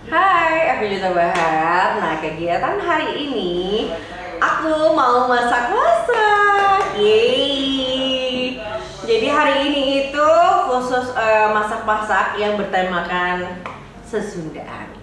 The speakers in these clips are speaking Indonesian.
Hai, aku Juta Bahar. Nah, kegiatan hari ini aku mau masak-masak. Yeay. Jadi hari ini itu khusus masak-masak yang bertemakan sesundaan.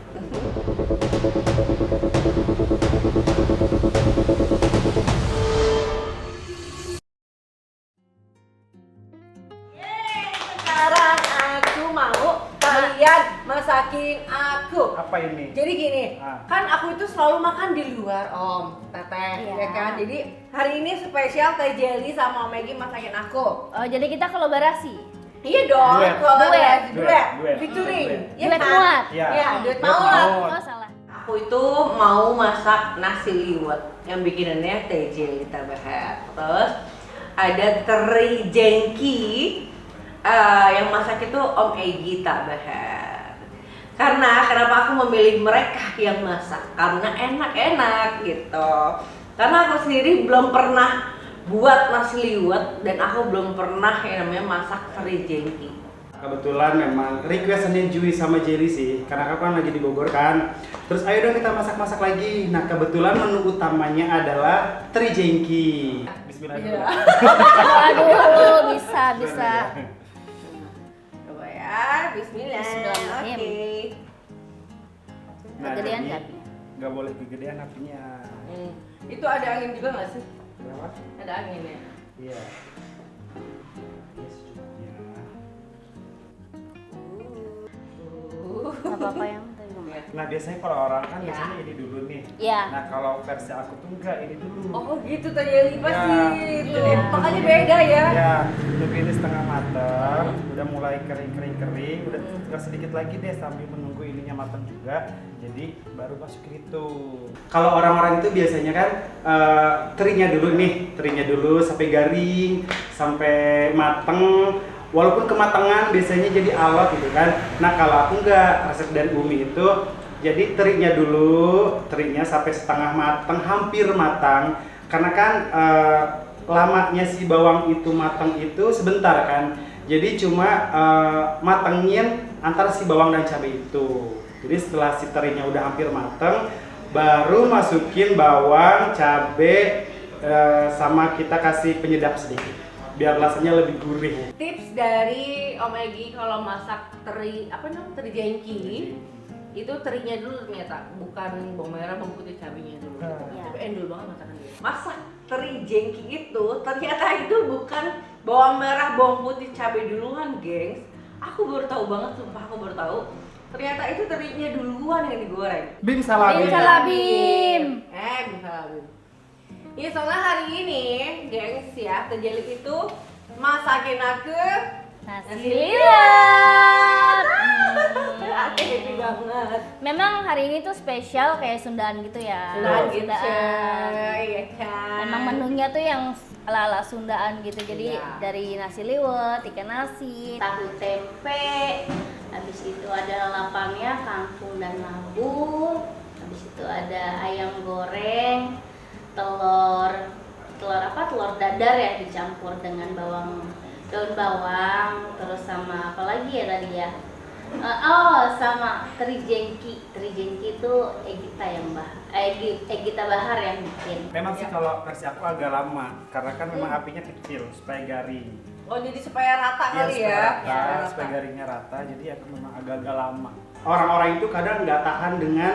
Sekarang aku mau kalian masakin aku. Apa ini? Jadi gini, kan aku itu selalu makan di luar Om, Teteh, Iya. ya kan? Jadi hari ini spesial Teh Jelly sama Om Maggie masakin aku. Oh, jadi kita kolaborasi. Iya dong, Duet. kolaborasi, Duet. featuring, Duet. ya Duet kan? muat. Iya. Ya, duet Duet muat. muat. Oh, salah. Aku itu mau masak nasi liwet yang bikinannya Teh Jelly Bahar. Terus ada teri jengki yang masak itu Om Egy Bahar. Karena kenapa aku memilih mereka yang masak? Karena enak-enak gitu. Karena aku sendiri belum pernah buat nasi liwet dan aku belum pernah yang namanya masak teri jengki. Kebetulan memang requestannya Jui sama Jelly sih, karena aku kan lagi di Bogor kan. Terus ayo dong kita masak-masak lagi. Nah kebetulan menu utamanya adalah teri jengki. Bismillah dulu. Aduh, bisa. Coba ya, bismillah. Bismillahirrahmanirrahim. Oke. Kegedean jadi apinya. nggak boleh kegedean apinya. Itu ada angin juga nggak sih? Berapa? Ada angin ya? Iya. Yes, ya. Nggak apa-apa yang tadi ngomong. Nah biasanya kalau orang kan Ya. biasanya ini dulu nih. Iya. Nah kalau versi aku tuh enggak, ini dulu. Oh gitu Teh Jelly pasti. Ya. Itu Iya. makanya beda ya. Ya, udah ini setengah matang, udah mulai kering, udah tinggal sedikit lagi deh sambil menunggu ininya matang juga. Jadi baru masukin itu. Kalau orang-orang itu biasanya kan terinya dulu sampai garing, sampai mateng. Walaupun kematangan biasanya jadi awet gitu kan. Nah kalau aku enggak, resep dari Umi itu jadi terinya sampai setengah matang, hampir matang. Karena kan lamanya si bawang itu matang itu sebentar kan. Jadi cuma matangin antara si bawang dan cabai itu. Jadi setelah si terinya udah hampir matang, baru masukin bawang, cabai, sama kita kasih penyedap sedikit biar rasanya lebih gurih. Tips dari Om Egy kalau masak teri jengki itu terinya dulu ternyata, bukan bawang merah, bawang putih, cabenya dulu. Iya. Tapi endul banget masakan dia. Masak teri jengki itu ternyata itu bukan bawang merah, bawang putih, cabai duluan, gengs. Aku baru tahu banget, sumpah aku baru tahu. Ternyata itu terinya duluan yang digoreng. Bim salabim. Bim salabim. Bim salabim. Ya soalnya hari ini, gengs ya, Teh Jelly itu masakin aku Nasi liwet. Aku happy banget. Memang hari ini tuh spesial kayak Sundaan gitu ya. Sundaan gitu, Sundaan. ya kan. Memang menunya tuh yang ala-ala Sundaan gitu. Jadi Iya. dari nasi liwet, ikan nasi, tahu tempe, habis itu ada lalapannya kangkung dan labu, habis itu ada ayam goreng, telur dadar ya dicampur dengan daun bawang, terus sama apa lagi ya tadi ya, sama teri jengki itu Egita Bahar yang bikin. Memang sih kalau versi aku agak lama, karena kan memang apinya kecil supaya garing. Oh jadi supaya rata kali supaya ya? rata, supaya garingnya rata, jadi aku memang agak-agak lama. Orang-orang itu kadang nggak tahan dengan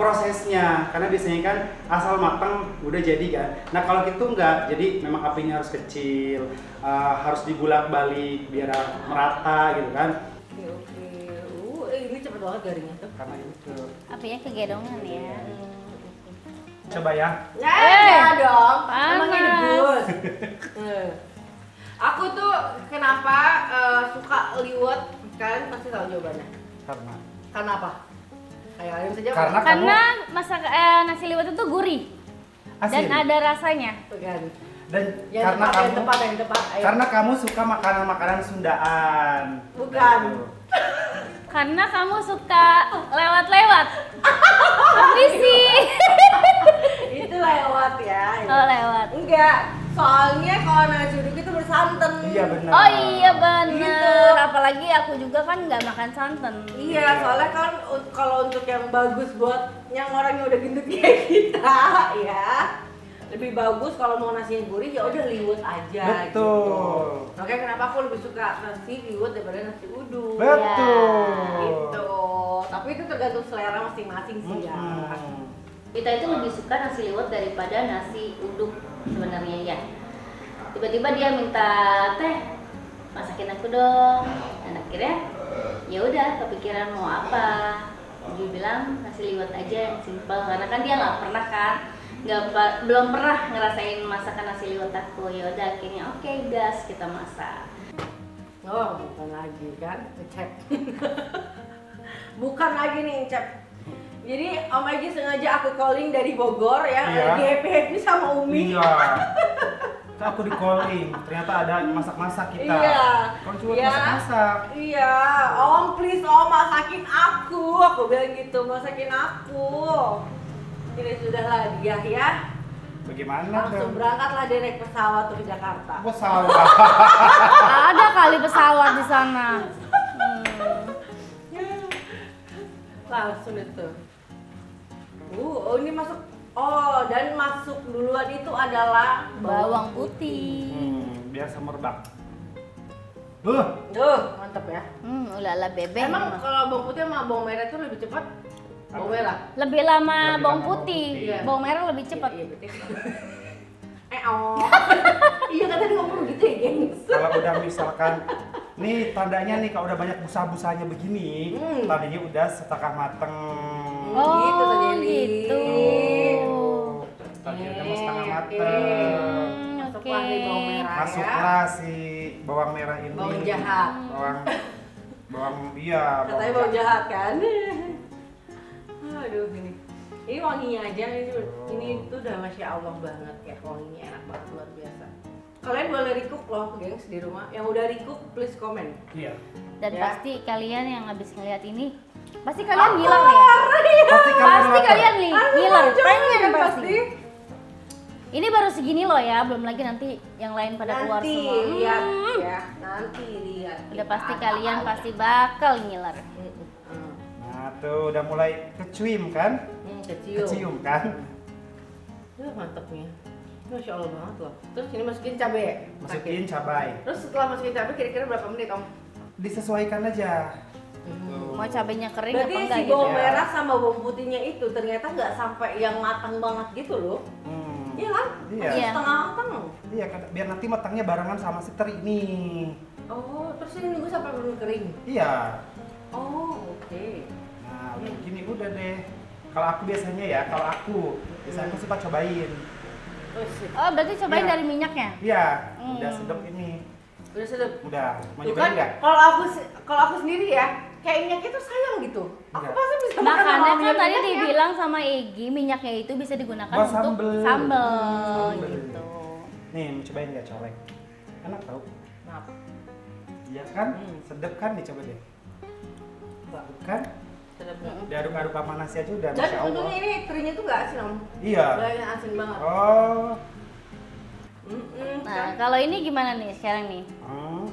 prosesnya, karena biasanya kan asal matang udah jadi kan. Nah kalau gitu nggak, jadi memang apinya harus kecil, harus dibulak-balik biar merata gitu kan. Oke. Ini cepet banget garingnya tuh. Karena itu. apinya kegedongan ya. Coba ya. Ya dong, panas. emangnya debus. Aku tuh kenapa suka liwet, kalian pasti tahu jawabannya. Karena apa? Ayo, kalian bisa jawab. Karena nasi liwet itu gurih dan asin. ada rasanya. Tuh kan. Dan Yang tepat. Ayo. karena kamu suka makanan-makanan Sundaan. Bukan. Gitu. Karena kamu suka lewat-lewat. Permisi. Itu lewat ya. Oh, lewat. Enggak. Soalnya kalau nasi uduk itu bersantan. Iya benar. Oh iya bener. Gitu. Apalagi apalagi aku juga kan nggak makan santan. Iya, soalnya kan kalau untuk yang bagus buat yang orang yang udah gendut kayak kita, ya lebih bagus kalau mau nasinya gurih ya udah liwet aja. Betul. Gitu. Makanya kenapa aku lebih suka nasi liwet daripada nasi uduk. Betul. Gitu. Tapi itu tergantung selera masing-masing sih ya. Kita itu lebih suka nasi liwet daripada nasi uduk sebenarnya ya. Tiba-tiba dia minta teh, masakin aku dong. Dan akhirnya ya udah kepikiran mau apa. Dia bilang nasi liwet aja yang simpel karena kan dia nggak pernah kan, belum pernah ngerasain masakan nasi liwet aku. Ya udah akhirnya oke, gas kita masak. Oh, bukan lagi kan, ngecek. Bukan lagi nih ngecek. Jadi Om Egi sengaja aku calling dari Bogor ya, Iya. lagi happy sama Umi. Iya. Terus aku di calling, ternyata ada masak-masak kita. Iya. Kau cuma Iya. masak-masak. Iya, Om please Om masakin aku bilang gitu, masakin aku. Ini sudahlah dia ya, Bagaimana langsung dong? berangkatlah dia naik pesawat tuh ke Jakarta. Pesawat. Ada kali pesawat di sana. Langsung itu. Oh ini masuk. Oh dan masuk duluan itu adalah Bawang putih. Biar semerbak. Duh, mantap ya. Ulala bebek. Emang kalau bawang putih sama bawang merah itu lebih cepat? Bawang merah. Lebih lama Lebih bawang lama putih. bawang putih. Bawang merah lebih cepat. Iya, betul. Oh. Iya kan tadi ngomong gitu ya, gengs. Kalau udah misalkan nih tandanya nih kalau udah banyak busa-busanya begini, tadinya udah setengah mateng. Oh, gitu Sajeli. gitu. Tadi udah mau setengah Oke. mateng. Masuklah nih bawang merah ya. Masuklah si bawang merah ini. Bawang jahat. Bawang iya. Katanya bawang jahat kan. Aduh ini. Ini wanginya aja ini tuh udah masya Allah banget ya, wanginya enak banget luar biasa. Kalian boleh recook loh gengs di rumah. Yang udah recook please komen. Iya. Dan Ya. pasti kalian yang habis ngeliat ini, pasti kalian ngiler nih. Pasti Pasti lapar. kalian nih ngiler, pengen kan pasti. Ini baru segini loh ya, belum lagi nanti yang lain pada keluar Nanti semua. lihat ya, nanti lihat. Udah kita pasti apa kalian aja. pasti bakal ngiler. Nah tuh udah mulai kecium kan? Kecium. Kan? Mantepnya. Masya Allah banget loh. Terus ini masukin cabai ya? Masukin cabai. Terus setelah masukin cabai kira-kira berapa menit Om? Disesuaikan aja. Mau cabenya kering Berarti apa enggak si gitu? bawang ya? merah sama bawang putihnya itu ternyata nggak sampai yang matang banget gitu loh. Iya kan? Iya. Masih Iya. setengah matang. Iya kan, biar nanti matangnya barengan sama si teri ini. Oh, terus ini nunggu sampai belum kering. Iya. Oh, oke. Nah, udah begini udah deh. Kalau aku biasanya ya, biasanya aku suka cobain. Oh, sip. Oh, berarti cobain Iya. dari minyaknya. Iya, udah sedap ini. Udah sedap. Udah, mau Tuh nyobain kan, nggak? kalau aku sendiri ya, kayak minyak itu sayang gitu. Aku Iya. pasti bisa makan Makanya sama kan minyak-minyaknya. tadi dibilang sama Egi, minyaknya itu bisa digunakan Buat untuk sambel. sambel Sambel. gitu. Nih, mau cobain nggak colek? Enak tau? Maaf. Iya kan? Sedap kan? Nih coba deh. Kan? Sedap banget. Diaduk-aduk sama nasi aja udah, Dan Masya Allah. untungnya ini terinya tuh nggak asin Om. Iya. Nggak asin banget. Oh. Nah, kalau ini gimana nih sekarang nih?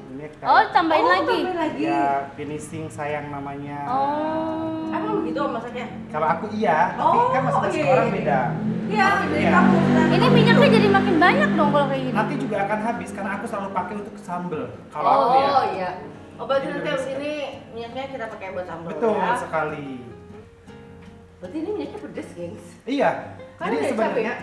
Ini kayak Oh, tambahin Oh, lagi. tambahin lagi. ya finishing sayang namanya. Oh. Emang begitu Om masaknya? Kalau aku iya, tapi Oh, kan masing-masing iya. orang beda. Iya, dari Iya. kamu. Ini minyaknya jadi makin banyak dong kalau kayak gini. Nanti juga akan habis karena aku selalu pakai untuk sambel. Kalau Oh, aku ya. iya. Oh, berarti Ini nanti udah abis bisa. ini minyaknya kita pakai buat sambal Betul ya? sekali. Berarti ini minyaknya pedes, gengs. Iya. Kan Jadi ada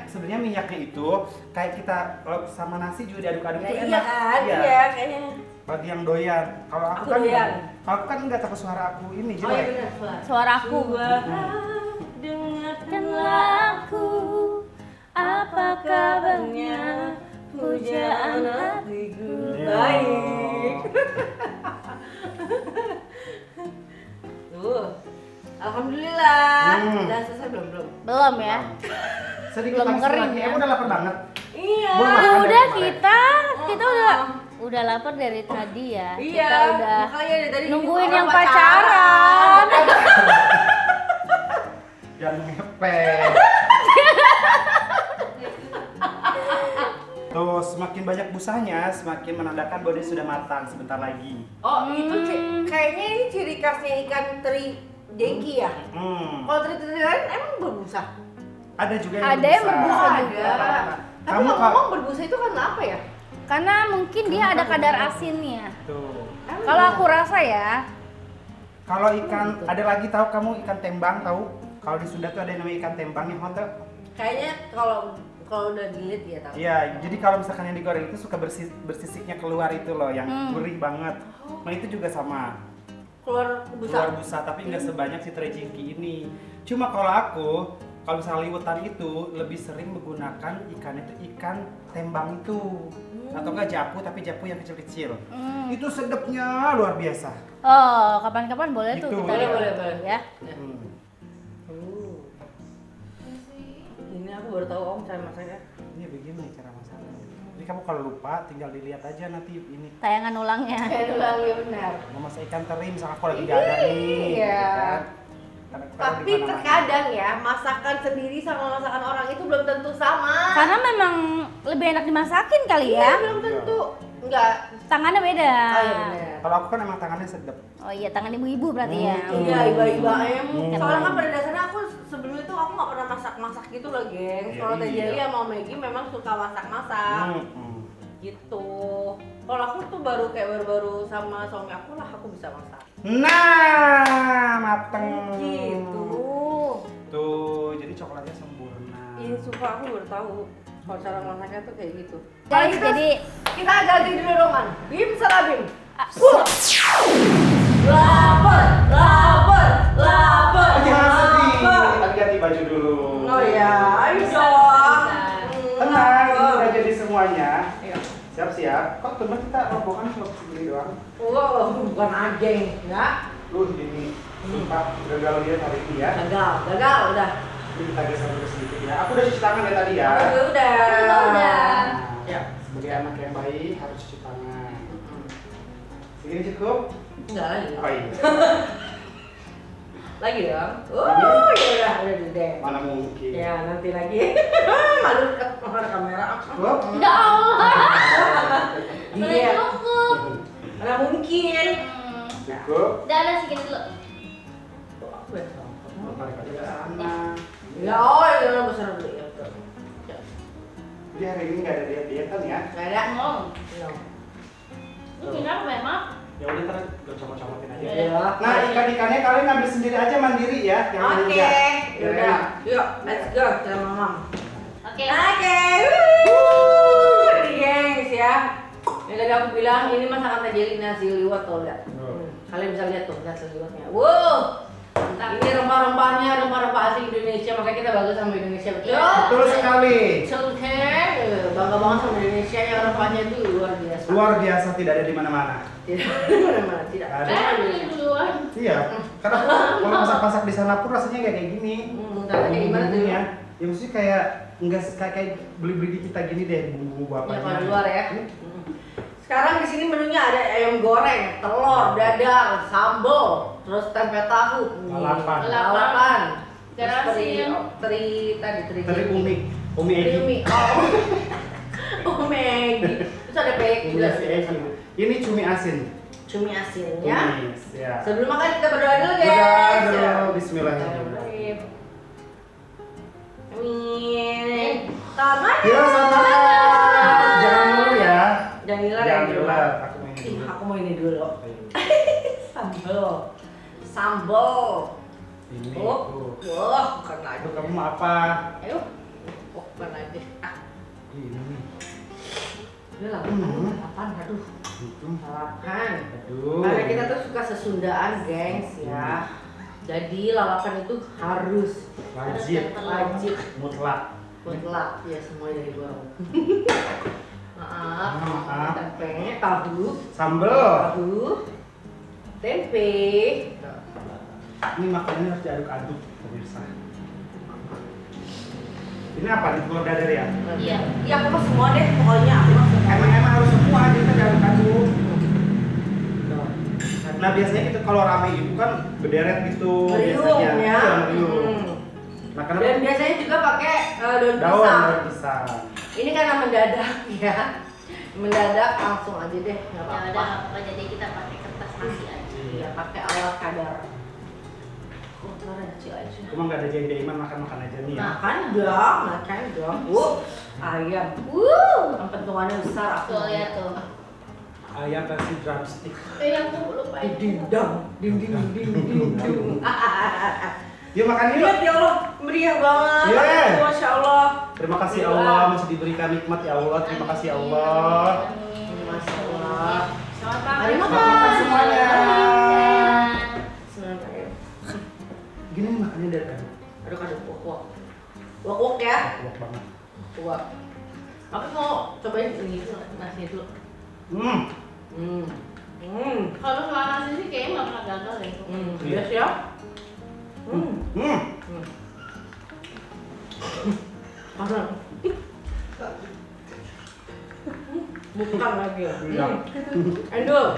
sebenarnya minyaknya itu kayak kita kalau sama nasi juga diaduk-aduk Ya, itu iya enak. kan? Iya, kayaknya. Bagi yang doyan. Kalau aku Aku kan doyan. kalau aku kan enggak takut suara aku ini Oh iya jelek. benar. Suara aku. Dengarkanlah Kenlah aku, apa kabarnya? Pujaan hatiku. Iya. Baik. Tuh. Alhamdulillah. Udah selesai belum? Belum ya? Sedikit Belum lagi kering lagi. ya? Emang udah lapar banget. Iya. Belum makan dari Udah kemarin. kita udah lapar dari tadi ya. Iya. Kita udah Makanya dari tadi nungguin orang yang pacaran. Jangan ngepet. Tuh, semakin banyak busanya, semakin menandakan bahwa dia sudah matang sebentar lagi. Oh, itu kayaknya ini ciri khasnya ikan teri jengki ya? Kalau teri-teri lain emang berbusa? Ada juga yang Ada yang berbusa Oh, juga. ada. Tapi Kamu ngomong berbusa itu karena apa ya? Karena mungkin dia ada kadar asinnya. Tuh. Kalau aku rasa ya, Kalau ikan, ada lagi tahu kamu ikan tembang tahu? Kalau di Sunda tuh ada yang namanya ikan tembang ya, Honte? Kayaknya kalau udah dilihat ya tahu. Iya, jadi kalau misalkan yang digoreng itu suka bersisiknya keluar itu loh, yang gurih banget. Nah itu juga sama, Keluar busa. keluar busa, tapi nggak sebanyak si teri jingki ini. Cuma kalau aku, kalau misalnya liwetan itu lebih sering menggunakan ikan itu ikan tembang itu, atau enggak japu, tapi japu yang kecil-kecil. Itu sedapnya luar biasa. oh kapan-kapan boleh tuh Gitu, kita boleh, lihat boleh, tuh boleh. ya. Hmm. Ini aku baru tahu om cara masaknya. Ini begini cara masaknya. Jadi kamu kalau lupa tinggal dilihat aja nanti ini. Tayangan ulangnya. Saya ulangnya benar. Mau masak ikan teri misalnya aku lagi gak ada nih. Iya. gitu kan. Karena aku Tapi di mana-mana. terkadang ya masakan sendiri sama masakan orang itu belum tentu sama. Karena memang lebih enak dimasakin kali Iya, ya. belum tentu. Enggak. Tangannya beda. Oh iya benar. Kalau aku kan emang tangannya sedap. Oh iya, tangan ibu-ibu berarti ya. Iya, iba-iba ayam. Hmm. Soalnya kan pada dasarnya aku sebelum itu aku nggak pernah masak-masak gitu loh, geng. Iya, Kalau Teh iya. Jeli sama Maggie memang suka masak-masak. Gitu. Kalau aku tuh baru sama suami aku lah aku bisa masak. Nah, mateng. Gitu. Tuh, jadi coklatnya sempurna. Ini suka aku baru tahu kalau cara masaknya tuh kayak gitu. Guys, jadi Kita ganti dulu dong, Man. Bim salabim. Lapar, lapar, lapar. Jangan sedih. lapar. Kita ganti baju dulu. Oh ya, ayo Bisa, dong. bisa. Tenang, ini udah jadi semuanya. Iya. Siap-siap. Kok temen kita rombongan cuma segini doang? Wow, bukan anjing, ya? Ini sumpah gagal lihat hari ini ya. Gagal, udah. Ini kita geser dulu sedikit ya. Aku udah cuci tangan ya tadi ya. Udah. Udah. Ya, sebagai anak yang baik harus cuci tangan. Segini cukup? Enggak lagi. Apa ini? Lagi dong. Ya udah deh. Mana mungkin? Ya, nanti lagi. Malu ke kamera. Cukup? Ya Allah. Boleh Iya. cukup. Mana mungkin. Cukup? Udah ada segini dulu. Tarik aja ke sana. Ya, oh ya besar dulu ya. Betul. Ya. Jadi hari ini nggak ada diet-dietan ya? Nggak ada. Ngomong. Ya. Ini minyak memang. Ya udah ntar gue comot-comotin aja. Ya. Nah ikan-ikannya kalian ngambil sendiri aja mandiri ya. Jangan Oke. belanja. Yaudah. Yuk, let's go. Kita mamam. Oke. Oke. Ini gengs ya. Yang tadi aku bilang ini masakan Teh Jeli nasi liwet tuh lihat. Kalian bisa lihat tuh nasi liwetnya. Wow. Ini rempah-rempahnya rempah-rempah asli Indonesia, makanya kita bagus sama Indonesia betul. Betul sekali. Oke, bangga banget sama Indonesia yang rempahnya itu luar biasa. Luar biasa, tidak ada di mana-mana. Tidak mana-mana, tidak. Ada. Cuma Ini Indonesia. duluan. Iya. Karena kalau masak-masak di sana pun rasanya kayak gini. Kayak gimana tuh? Ya? Ya maksudnya kayak enggak kayak beli-beli di kita gini deh bumbu-bumbu apa Ya kalau di luar ya. Sekarang di sini menunya ada ayam goreng, telur, dadar, sambal, terus tempe tahu, Lalapan. lalapan, Garam terus teri, asin. teri Teri umi Teri Egi. umi, oh, Egi. Terus ada peyek juga Umi sih. Egi. Ini cumi asin. Cumi asin ya. Tumis, ya. Sebelum makan kita berdoa dulu guys. Berdoa Ya. dulu, bismillahirrahmanirrahim. Amin. Selamat. Ya, sama. Jangan dulu ya. Jangan Jangan dulu. dulu. Aku mau ini Ih, dulu. aku mau ini dulu. Sambal. Sambal. Ini. Oh, Tuh. wah, bukan lagi. Aduh, kamu mau apa? Ayo. Oh, bukan lagi. Ah, Ini. ini lalapan, aduh. Itu. Lalapan. Aduh. Karena kita tuh suka sesundaan, gengs ya. Jadi lalapan itu harus Wajib. wajib Mutlak. mutlak ya semua dari luar. Maaf, Maaf. tempe, tahu, Sambel. tahu, tempe. Ini makanannya harus diaduk-aduk pemirsa. Ini apa? Di telur dadar ya? Iya. Iya, aku mah semua deh, pokoknya aku mah semua. Emang harus semua kita diaduk-aduk. Nah biasanya kita kalau rame itu kan berderet gitu Meriung biasanya. ya. Iya, meriung. Nah Dan biasanya juga pakai daun daun pisang. daun pisang. Ini karena mendadak ya. mendadak langsung aja deh, nggak Ya apa-apa. udah nggak apa-apa, jadi kita pakai kertas nasi aja. Iya, pakai alat kadar. Kecil aja. Cuma nggak ada janji Iman makan aja nih ya. Makan dong. Ayam. Yang pentungannya besar. Tuh lihat tuh. Ayam versi drumstick. Aku lupa. Ding ding. Yuk makan yuk. Lihat ya Allah, meriah banget. Yeah. Masya Allah. Terima kasih Allah masih diberikan nikmat ya Allah. Terima kasih Allah. Masya Allah. Selamat makan. Mari Selamat makan semuanya. Sebenarnya. Gini makannya dari tadi. Aduh, wok ya. Kuat banget. Wok. Aku mau cobain ini dulu, nasi dulu. Kalau soal nasi sih kayaknya nggak pernah gagal deh. Iya siap. Pasang. Bukan lagi ya. Iya. Endul.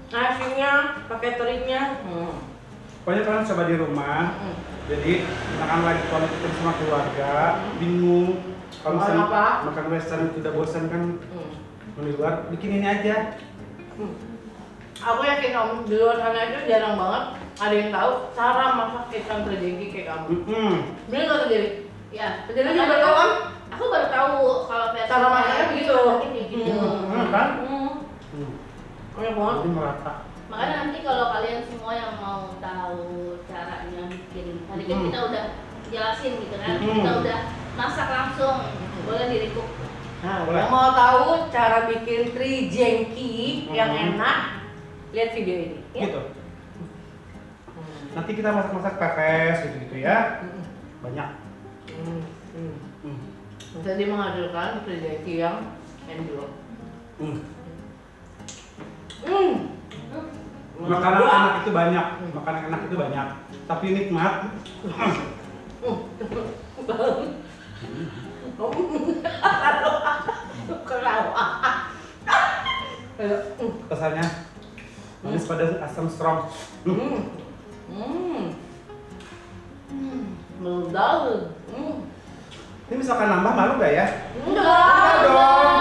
Nasinya pakai terinya. Pokoknya kalian coba di rumah. Jadi misalkan lagi kalau kita sama keluarga bingung kalau Makan misalnya apa? makan western udah bosan kan di luar bikin ini aja. Aku yakin kamu di luar sana itu jarang banget ada yang tahu cara masak ikan terjengki kayak kamu. Bener nggak terjadi? Ya. Terjadi juga baru tahu kan? Aku baru tahu kalau versi Cara masaknya begitu. Gitu. Kan? Banyak banget. Jadi merata. Makanya nanti kalau kalian semua yang mau tahu caranya bikin, tadi kan kita udah jelasin gitu kan, kita udah masak langsung, boleh di-recook. Nah, Boleh. yang mau tahu cara bikin trijengki yang enak, lihat video ini. Ya? Gitu. Nanti kita masak-masak pepes gitu-gitu ya. Banyak. Jadi menghasilkan trijengki yang endul. Makanan enak itu banyak, makanan enak itu banyak. Tapi nikmat. Kesannya manis pada asam strong. Meledak. Ini misalkan nambah malu nggak ya? Enggak dong.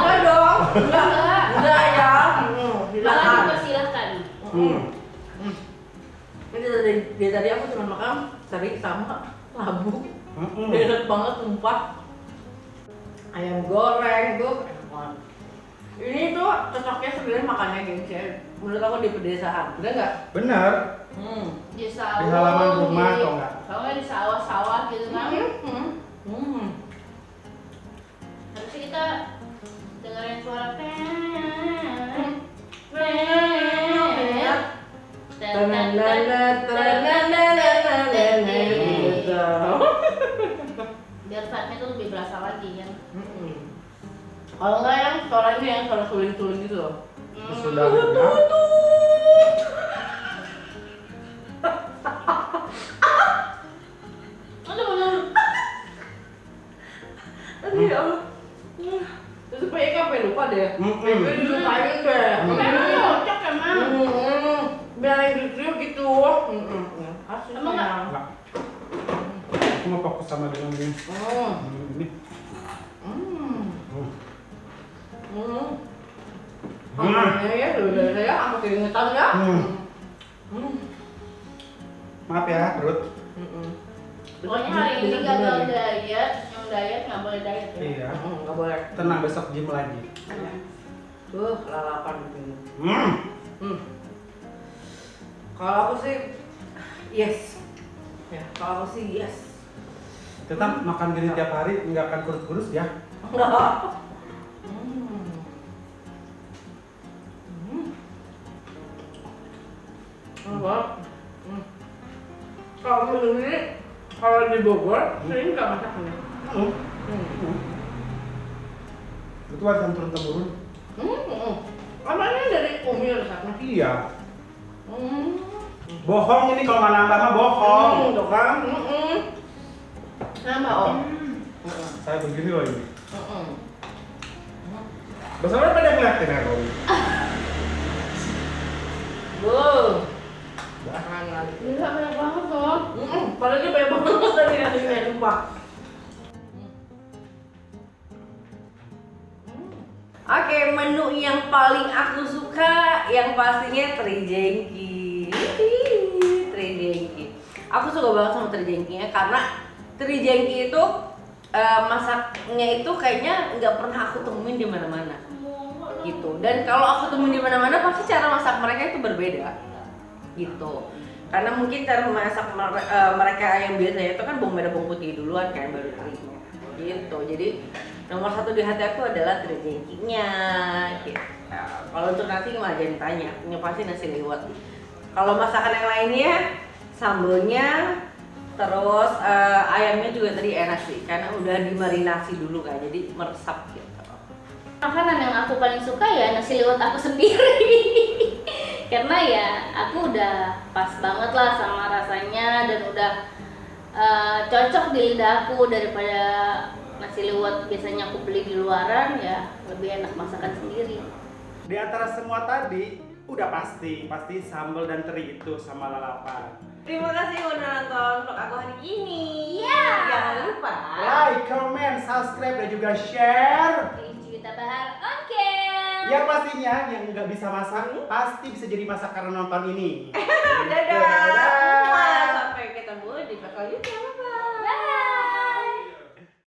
Enggak ya. Malah Silakan. juga silahkan. Ini dari tadi aku cuma makan teri sama labu. Enak banget sumpah. Ayam goreng tuh enak banget. Ini tuh cocoknya sebenarnya makannya gengsi. Menurut aku di pedesaan, bener nggak? Bener. Di sawah, Di halaman rumah atau enggak? Kalau di sawah-sawah gitu kan. Harusnya kita dengerin suara biar saatnya tuh lebih berasa lagi kan. Kalau nggak yang suaranya yang suara suling-suling gitu loh. Sudah ya. Aduh ya Allah. Terus PK sampai lupa deh. PK dilupain deh. Memang cocok emang. Biar yang review gitu. Asli Emang nggak? sayang. Enggak. Aku mau fokus sama dengan ini. Ini. Makanya ya, udah saya aku keringetan ya. Maaf ya, perut. Pokoknya hari ini gagal diet, yang diet nggak boleh diet ya. Iya. Nggak boleh. Tenang, besok gym lagi. Tuh, lalapan gitu. Kalau aku sih, yes. Ya, kalau aku sih yes. Tetap makan gini tiap hari, nggak akan kurus-kurus ya. Enggak. Kalau sendiri, kalau di Bogor, sering nggak masak ini. Itu ada turun-temurun. Namanya dari Umi resepnya. Iya. Bohong ini kalau nggak nambah mah bohong. Tuh kan. Nambah Om. Saya begini loh ini. Besarnya pada ngeliatin ya Robi. Wow. Jangan lagi. Gila banyak banget loh. Padahal dia banyak banget dari nasinya, sumpah. Oke, menu yang paling aku suka yang pastinya teri jengki. Teri jengki. Aku suka banget sama teri jengkinya karena teri jengki itu masaknya itu kayaknya nggak pernah aku temuin di mana-mana. Gitu. Dan kalau aku temuin di mana-mana pasti cara masak mereka itu berbeda. Gitu. Karena mungkin cara masak mereka yang biasanya itu kan bawang merah bawang putih duluan kan baru terinya. Gitu. Jadi nomor satu di hati aku adalah teri jengkinya. Gitu. Kalau untuk nasi mah jangan tanya, ini pasti nasi liwet. Kalau masakan yang lainnya, sambelnya, terus ayamnya juga tadi enak sih, karena udah dimarinasi dulu kan, jadi meresap gitu. Makanan yang aku paling suka ya nasi liwet aku sendiri. Karena ya aku udah pas banget lah sama rasanya dan udah cocok di lidah aku daripada nasi liwet biasanya aku beli di luaran, ya lebih enak masakan sendiri. Di antara semua tadi udah pasti sambal dan teri itu sama lalapan. Terima kasih udah nonton vlog aku hari ini. Iya. Jangan lupa Like, comment, subscribe dan juga share. Cerita Bahar on cam. Yang pastinya yang nggak bisa masak pasti bisa jadi masak karena nonton ini. Dadah. Dadah.